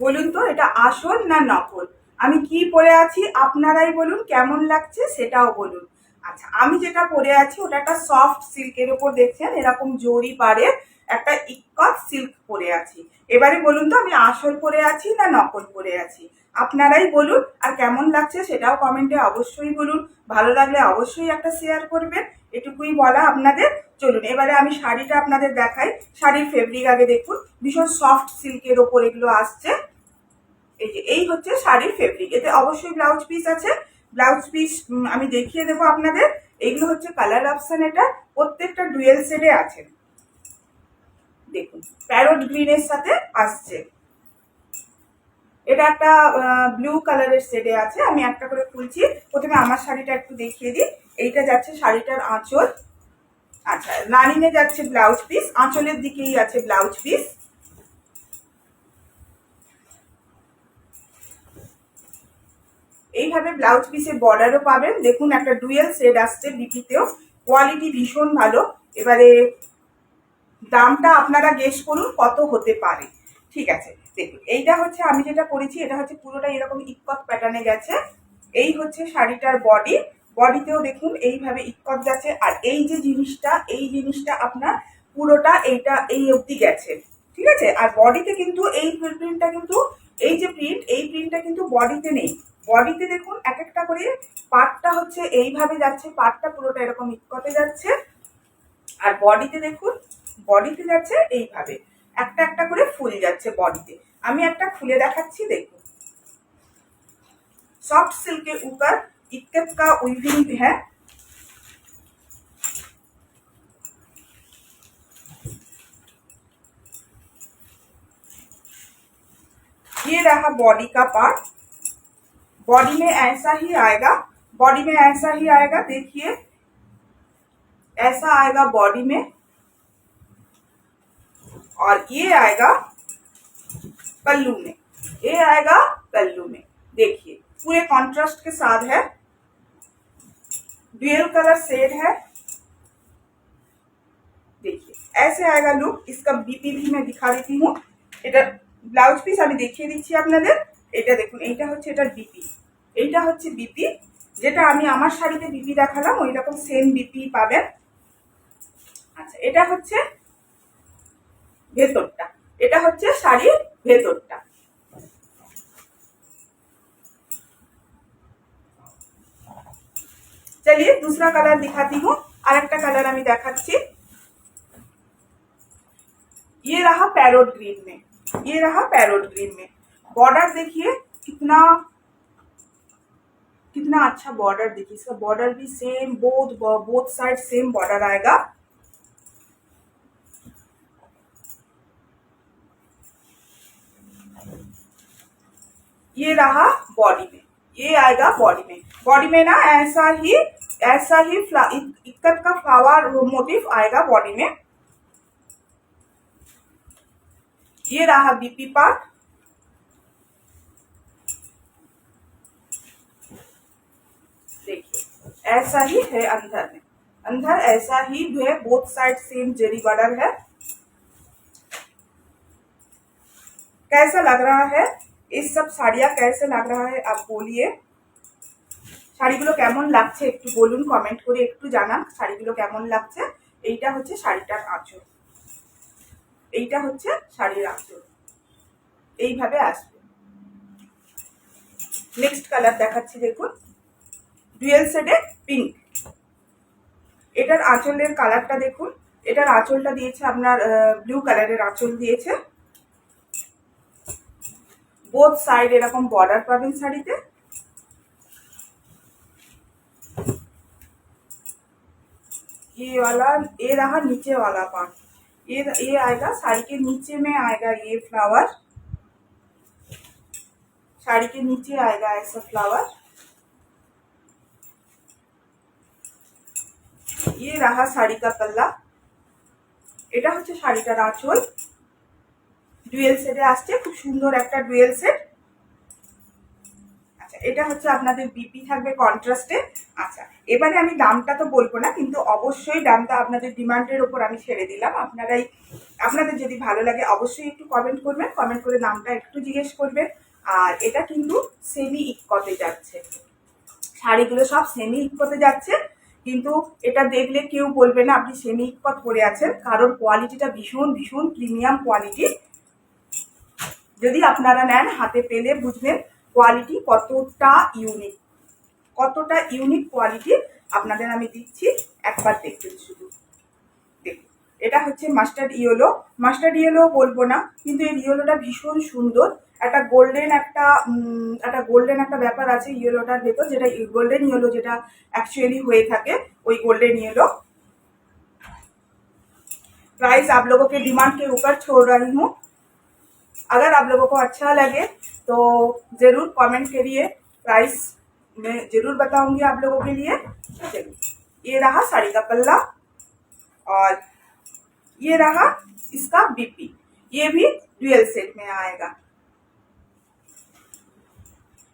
বলুন তো এটা আসল না নকল? আমি কি পরে আছি আপনারাই বলুন, কেমন লাগছে সেটাও বলুন। আচ্ছা, আমি যেটা পরে আছি ওটা একটা সফট সিল্কের ওপর দেখছেন এরকম জরি পাড়ে একটা ইক্কত সিল্ক পরে আছি। এবারে বলুন তো আমি আসল পরে আছি না নকল পরে আছি? আপনারাই বলুন, আর কেমন লাগছে সেটাও কমেন্টে অবশ্যই বলুন। ভালো লাগলে অবশ্যই একটা শেয়ার করবেন, এটুকুই বলা আপনাদের। চলুন এবারে আমি শাড়িটা আপনাদের দেখাই। শাড়ির ফেব্রিক আগে দেখুন, ভীষণ সফট সিল্কের ওপর এগুলো আসছে। এই যে এই হচ্ছে শাড়ির ফেব্রিক, এতে অবশ্যই ব্লাউজ পিস আছে। ব্লাউজ পিস আমি দেখিয়ে দেবো আপনাদের। এইগুলো হচ্ছে কালার অপশন, এটা প্রত্যেকটা ডুয়েল শেডে আছে। দেখুন প্যারট গ্রিনের সাথে আসছে, এটা একটা ব্লু কালারের শেডে আছে। আমি একটা করে খুলছি, প্রথমে আমার শাড়িটা একটু দেখিয়ে দিই। এইটা যাচ্ছে শাড়িটার আঁচল। আচ্ছা, লাইনে যাচ্ছে ব্লাউজ পিস, আঁচলের দিকেই আছে ব্লাউজ পিস। এইভাবে ব্লাউজ পিসের বর্ডারও পাবেন। দেখুন একটা ডুয়েল শেড আসছে বিপিতেও, কোয়ালিটি ভীষণ ভালো। এবারে দামটা আপনারা গেস করুন কত হতে পারে। ঠিক আছে, দেখুন এইটা হচ্ছে আমি যেটা করেছি, এটা হচ্ছে পুরোটা এরকম ইক্কত প্যাটার্নে গেছে। এই হচ্ছে শাড়িটার বডি, বডিতেও দেখুন এইভাবে ইক্কত গেছে। আর এই যে জিনিসটা, এই জিনিসটা আপনার পুরোটা এইটা এই অবধি গেছে, ঠিক আছে। আর বডিতে কিন্তু এই প্রিন্টটা কিন্তু, এই যে প্রিন্ট, এই প্রিন্টটা কিন্তু বডিতে নেই। বডিতে দেখুন এক একটা করে পার্টটা হচ্ছে এইভাবে যাচ্ছে, পার্টটা পুরোটা এরকম ইক্কতে যাচ্ছে। আর বডিতে দেখুন, বডিতে যাচ্ছে এইভাবে একটা একটা করে ফুল যাচ্ছে বডিতে। আমি একটা খুলে দেখাচ্ছি, দেখুন। सॉफ्ट सिल्क के ऊपर इक्कत का वीविंग है। ये रहा बॉडी का पार्ट, बॉडी में ऐसा ही आएगा, बॉडी में ऐसा ही आएगा। देखिए ऐसा आएगा बॉडी में, और ये आएगा पल्लू में, ये आएगा पल्लू में। देखिए पूरे कॉन्ट्रास्ट के साथ है, ड्यूअल कलर शेड है। देखिए ऐसे आएगा लुक। इसका बीपी भी मैं दिखा देती हूँ। এটা ব্লাউজ পিস আমি দেখিয়ে দিচ্ছি আপনাদের। এটা দেখুন, এইটা হচ্ছে এটার বিপি, এইটা হচ্ছে বিপি। যেটা আমি আমার শাড়িতে বিপি দেখালাম ওই রকম সেম বিপি পাবেন। আচ্ছা, এটা হচ্ছে ভেতরটা, এটা হচ্ছে শাড়ির ভেতরটা। चलिए दूसरा कलर दिखाती हूँ, আরেকটা কালার আমি দেখাচ্ছি। ये रहा पैरोट ग्रीन में, ये रहा पैरोट ग्रीन में। बॉर्डर देखिए कितना कितना अच्छा बॉर्डर, देखिए इसका बॉर्डर भी same, both side same border आएगा। ये रहा बॉडी में, ये आएगा बॉडी में। बॉडी में ना ऐसा ही इक्कत का फ्लावर मोटिव आएगा बॉडी में। ये रहा बीपी पार्ट, देखिए ऐसा ही है अंदर में, अंदर ऐसा ही है, बोथ साइड सेम जरी बॉर्डर है। कैसा लग रहा है इस सब साड़ियाँ, कैसे लग रहा है आप बोलिए। শাড়িগুলো কেমন লাগছে একটু বলুন, কমেন্ট করে একটু জানান শাড়িগুলো কেমন লাগছে। এইটা হচ্ছে শাড়িটার আঁচল, এইটা হচ্ছে শাড়ির আঁচল, এইভাবে আসবে। নেক্সট কালার দেখাচ্ছি, দেখুন ডুয়েল শেডে পিঙ্ক। এটার আঁচলের কালারটা দেখুন, এটার আঁচলটা দিয়েছে আপনার ব্লু কালারের আঁচল দিয়েছে। বোথ সাইড এরকম বর্ডার পাবেন শাড়িতে। ये वाला, ये रहा नीचे वाला पार्ट, ये आएगा साड़ी के नीचे में आएगा ये फ्लावर, साड़ी के नीचे आएगा ऐसा फ्लावर। ये रहा শাড়ি का पल्ला, এটা হচ্ছে শাড়িটার আঁচল। ডুয়েল সেটে আসছে, খুব সুন্দর একটা ডুয়েল সেট। আচ্ছা, এটা হচ্ছে আপনাদের বিপি থাকবে কন্ট্রাস্টে। আচ্ছা, এবারে আমি দামটা তো বলবো না, কিন্তু অবশ্যই দামটা আপনাদের ডিমান্ডের ওপর আমি ছেড়ে দিলাম। আপনাদের যদি ভালো লাগে অবশ্যই একটু কমেন্ট করবেন, কমেন্ট করে দামটা একটু জিজ্ঞেস করবেন। আর এটা কিন্তু সেমি ইকোতে যাচ্ছে, শাড়িগুলো সব সেমি ইকোতে যাচ্ছে, কিন্তু এটা দেখলে কেউ বলবে না আপনি সেমি ইকোত পরে আছেন, কারণ কোয়ালিটিটা ভীষণ ভীষণ প্রিমিয়াম কোয়ালিটি। যদি আপনারা নেন হাতে পেলে বুঝবেন কোয়ালিটি কতটা ইউনিক কোয়ালিটি আপনাদের আমি দিচ্ছি, একবার দেখবেন শুধু। দেখুন, এটা হচ্ছে মাস্টার্ড ইয়েলো বলবো না, কিন্তু এই ইয়েলোটা ভীষণ সুন্দর। একটা গোল্ডেন একটা ব্যাপার আছে ইয়েলোটার ভেতর, যেটা গোল্ডেন ইয়েলো যেটা অ্যাকচুয়ালি হয়ে থাকে, ওই गोल्डन येलो। प्राइस आप लोगों के डिमांड के ऊपर छोड़ रही हूँ। अगर आप लोगों को अच्छा लगे तो जरूर कमेंट करिए, प्राइस मैं जरूर बताऊंगी आप लोगों के लिए। चलिए, ये रहा साड़ी का पल्ला और ये रहा इसका बीपी, ये भी डुअल सेट में आएगा।